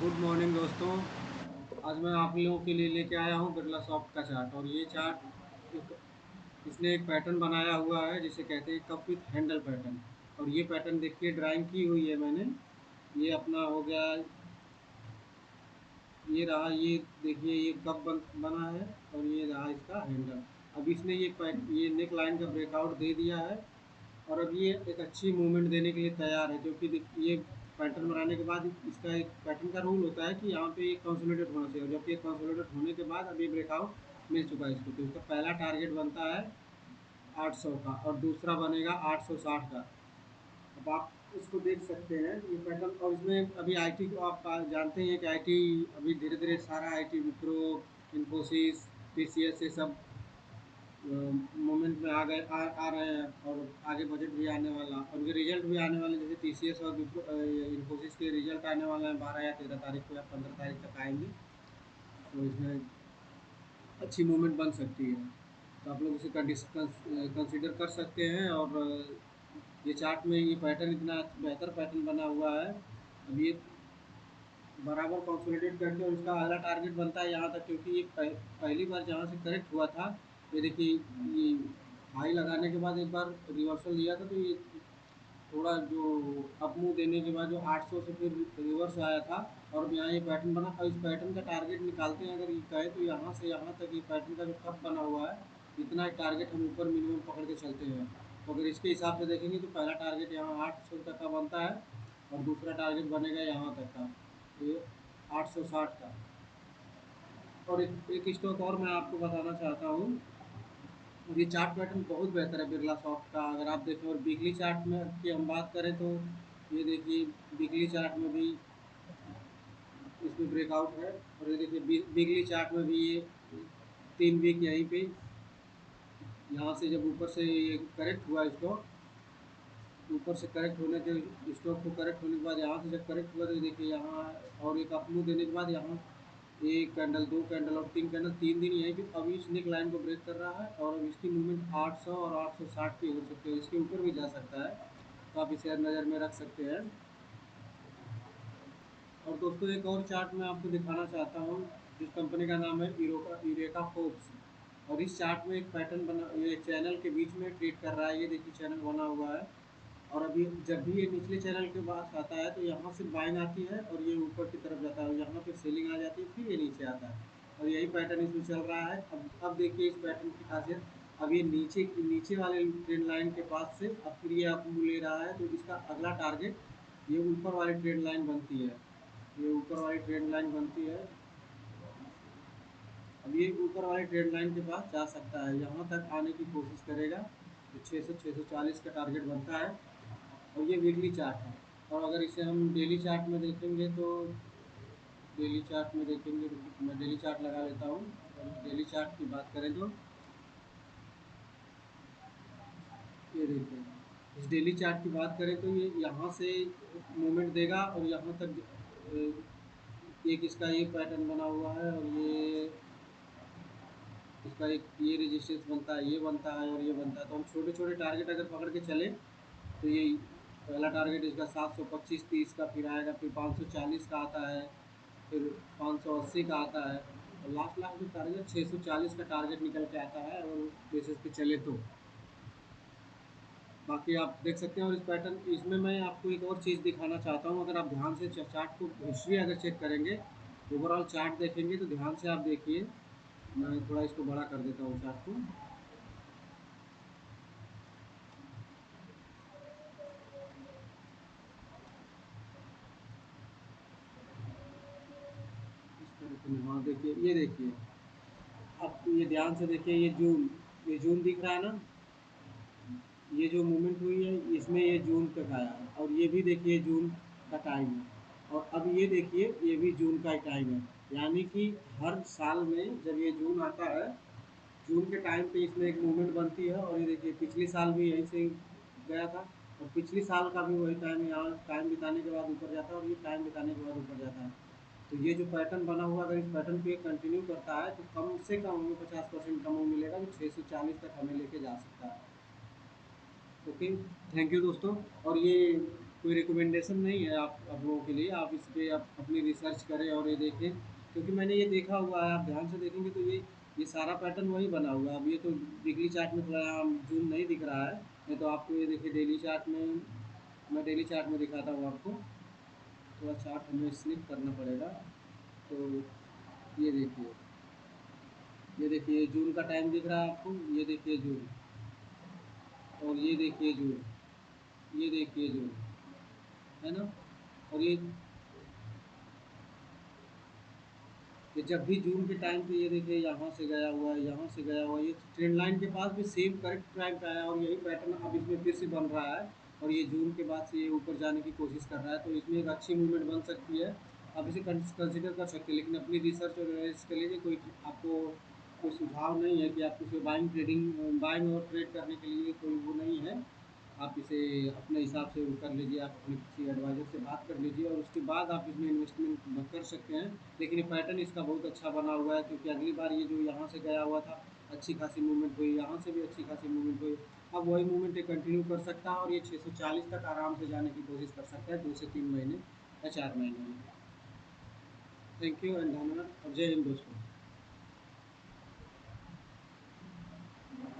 Good morning दोस्तों। आज मैं आप लोगों के लिए लेके आया हूँ बिरला सॉफ्ट का चार्ट। और ये चार्ट इसने एक पैटर्न बनाया हुआ है जिसे कहते हैं कप विथ हैंडल पैटर्न। और ये पैटर्न देखिए ड्राइंग की हुई है मैंने। ये अपना हो गया, ये रहा, ये देखिए ये कप बना है और ये रहा इसका हैंडल। अब इसने ये नेक लाइन का ब्रेकआउट दे दिया है। और अब ये एक अच्छी मूवमेंट देने के लिए तैयार है, क्योंकि ये पैटर्न बनाने के बाद इसका एक पैटर्न का रूल होता है कि यहाँ पे एक कंसोलिडेट होना चाहिए। और जबकि एक कंसोलिडेट होने के बाद अभी ब्रेकआउट मिल चुका है इसको, तो इसका पहला टारगेट बनता है 800 का और दूसरा बनेगा 860 का। अब आप इसको देख सकते हैं ये पैटर्न। और इसमें अभी आईटी को आप जानते हैं कि आईटी अभी धीरे धीरे सारा आईटी, विप्रो, इन्फोसिस, टीसीएस, ये सब मोमेंट में आ रहे हैं। और आगे बजट भी आने वाला, उनके रिजल्ट भी आने वाले, जैसे टीसीएस और इन्फोसिस के रिजल्ट आने वाले हैं 12 या 13 तारीख को या 15 तारीख तक आएंगे। तो इसमें अच्छी मूवमेंट बन सकती है, तो आप लोग इसे कंसिडर कर सकते हैं। और ये चार्ट में ये पैटर्न इतना बेहतर पैटर्न बना हुआ है। अब ये बराबर कंसोलिडेट करके और इसका अगला टारगेट बनता है यहाँ तक, क्योंकि ये पहली बार जहाँ से करेक्ट हुआ था, ये देखिए ये हाई लगाने के बाद एक बार रिवर्सल लिया था, तो ये थोड़ा जो अप मूव देने के बाद जो 800 से फिर रिवर्स आया था। और अब यहाँ ये पैटर्न बना, और इस पैटर्न का टारगेट निकालते हैं अगर ये कहे तो यहाँ से यहाँ तक ये पैटर्न का जो कप बना हुआ है, इतना टारगेट हम ऊपर मिनिमम पकड़ के चलते हैं। तो अगर इसके हिसाब से देखेंगे तो पहला टारगेट यहाँ 800 तक का बनता है और दूसरा टारगेट बनेगा यहाँ तक का, ये 860 का। और एक स्टॉक और मैं आपको बताना चाहता हूँ। ये चार्ट पैटर्न बहुत बेहतर है बिरला सॉफ्ट का, अगर आप देखें। और वीकली चार्ट में की हम बात करें तो ये देखिए वीकली चार्ट में भी इसमें ब्रेकआउट है। और ये देखिए वीकली चार्ट में भी ये 3 वीक यहीं पे, यहाँ से जब ऊपर से ये करेक्ट हुआ स्टॉक, ऊपर से करेक्ट होने के स्टॉक को करेक्ट होने के बाद यहाँ से जब करेक्ट हुआ तो ये देखिए यहाँ, और एक अपमूव देने के बाद यहाँ एक कैंडल, दो कैंडल और तीन कैंडल, 3 दिन यहीं पे अभी इस नेक लाइन को ब्रेक कर रहा है। और अब इसकी मूवमेंट 800 और 860 की हो सकती है, इसके ऊपर भी जा सकता है, तो आप इसे नज़र में रख सकते हैं। और दोस्तों एक और चार्ट मैं आपको दिखाना चाहता हूँ, जिस कंपनी का नाम है यूरेका फोर्ब्स। और इस चार्ट में एक पैटर्न बना, ये चैनल के बीच में ट्रेड कर रहा है, ये देखिए चैनल बना हुआ है। और अभी जब भी ये निचले चैनल के पास आता है तो यहाँ से बाइंग आती है और ये ऊपर की तरफ जाता है, और यहाँ पे सेलिंग आ जाती है, फिर ये नीचे आता है। और यही पैटर्न इसमें चल रहा है। अब देखिए इस पैटर्न की खासियत, अब ये नीचे वाले ट्रेंड लाइन के पास से अब फिर ये अप मूव ले रहा है, तो इसका अगला टारगेट ये ऊपर वाली ट्रेंड लाइन बनती है, ये ऊपर वाली ट्रेंड लाइन बनती है। अब ये ऊपर वाले ट्रेंड लाइन के पास जा सकता है, यहाँ तक आने की कोशिश करेगा, तो 600 640 का टारगेट बनता है। और ये वीकली चार्ट है। और अगर इसे हम डेली चार्ट में देखेंगे तो डेली चार्ट में देखेंगे तो मैं डेली चार्ट लगा लेता हूँ। और डेली चार्ट की बात करें तो ये देखिए, इस डेली चार्ट की बात करें तो ये यहाँ से मूवमेंट देगा और यहाँ तक एक इसका ये पैटर्न बना हुआ है। और ये इसका एक ये रेजिस्टेंस बनता है, ये बनता है और ये बनता है। तो हम छोटे छोटे टारगेट अगर पकड़ के चले तो ये पहला टारगेट इसका 725-30 का फिर आएगा, फिर 540 का आता है, फिर 580 का आता है, और लास्ट लास्ट जो टारगेट 640 का टारगेट निकल के आता है अगर उस बेसिस पे चले तो। बाकी आप देख सकते हैं। और इस पैटर्न इसमें मैं आपको एक और चीज़ दिखाना चाहता हूँ, अगर आप ध्यान से चार्ट को हिस्ट्री अगर चेक करेंगे, ओवरऑल चार्ट देखेंगे तो ध्यान से आप देखिए। मैं थोड़ा इसको बड़ा कर देता हूँ चार्ट को, इस तरीके में। हाँ देखिए, ये देखिए, आप ये ध्यान से देखिए, ये जून दिख रहा है ना, ये जो मूवमेंट हुई है इसमें ये जून तक आया है, और ये भी देखिए जून का टाइम है। और अब ये देखिए ये भी जून का ही टाइम है, यानी कि हर साल में जब ये जून आता है, जून के टाइम पे इसमें एक मूवमेंट बनती है। और ये देखिए पिछले साल भी यहीं से गया था, और पिछले साल का भी वही टाइम, यहाँ टाइम बिताने के बाद ऊपर जाता है और ये टाइम बिताने के बाद ऊपर जाता है। तो ये जो पैटर्न बना हुआ, अगर इस पैटर्न पे कंटिन्यू करता है तो कम से कम हमें 50% कम मिलेगा, जो 640 तक हमें लेके जा सकता है। ओके, थैंक यू दोस्तों। और ये कोई रिकमेंडेशन नहीं है आप लोगों के लिए। आप इस पे आप अपनी रिसर्च करें और ये देखें, क्योंकि मैंने ये देखा हुआ है। आप ध्यान से देखेंगे तो ये सारा पैटर्न वही बना हुआ है। अब ये तो वीकली चार्ट में थोड़ा जूम नहीं दिख रहा है, नहीं तो आपको ये देखिए डेली चार्ट में, मैं डेली चार्ट में दिखाता हूँ आपको। थोड़ा चार्ट हमें स्लिप करना पड़ेगा। तो ये देखिए, ये देखिए जून का टाइम दिख रहा है आपको, ये देखिए जून, और ये देखिए जून, ये देखिए जून, है ना। और ये जब भी जून के टाइम पे ये देखिए यहाँ से गया हुआ है, यहाँ से गया हुआ है, ये ट्रेंड लाइन के पास भी सेम करेक्ट टाइम पे आया, और यही पैटर्न अब इसमें फिर से बन रहा है। और ये जून के बाद से ये ऊपर जाने की कोशिश कर रहा है, तो इसमें एक अच्छी मूवमेंट बन सकती है। आप इसे कंसिडर कर सकते हैं, लेकिन अपनी रिसर्च और एनालिसिस के लिए कोई आपको कोई सुझाव नहीं है कि आप इसे बाइंग और ट्रेड करने के लिए कोई वो नहीं है। आप इसे अपने हिसाब से वो कर लीजिए, आप अपने किसी एडवाइज़र से बात कर लीजिए और उसके बाद आप इसमें इन्वेस्टमेंट कर सकते हैं। लेकिन ये पैटर्न इसका बहुत अच्छा बना हुआ है, क्योंकि अगली बार ये जो यहाँ से गया हुआ था, अच्छी खासी मूवमेंट हुई, यहाँ से भी अच्छी खासी मूवमेंट हुई। अब वही मूवमेंट ये कंटिन्यू कर सकता है और ये 640 तक आराम से जाने की कोशिश कर सकता है 2 से 3 महीने या 4 महीने में। थैंक यू एंड धन्यवाद और जय हिंद दोस्तों।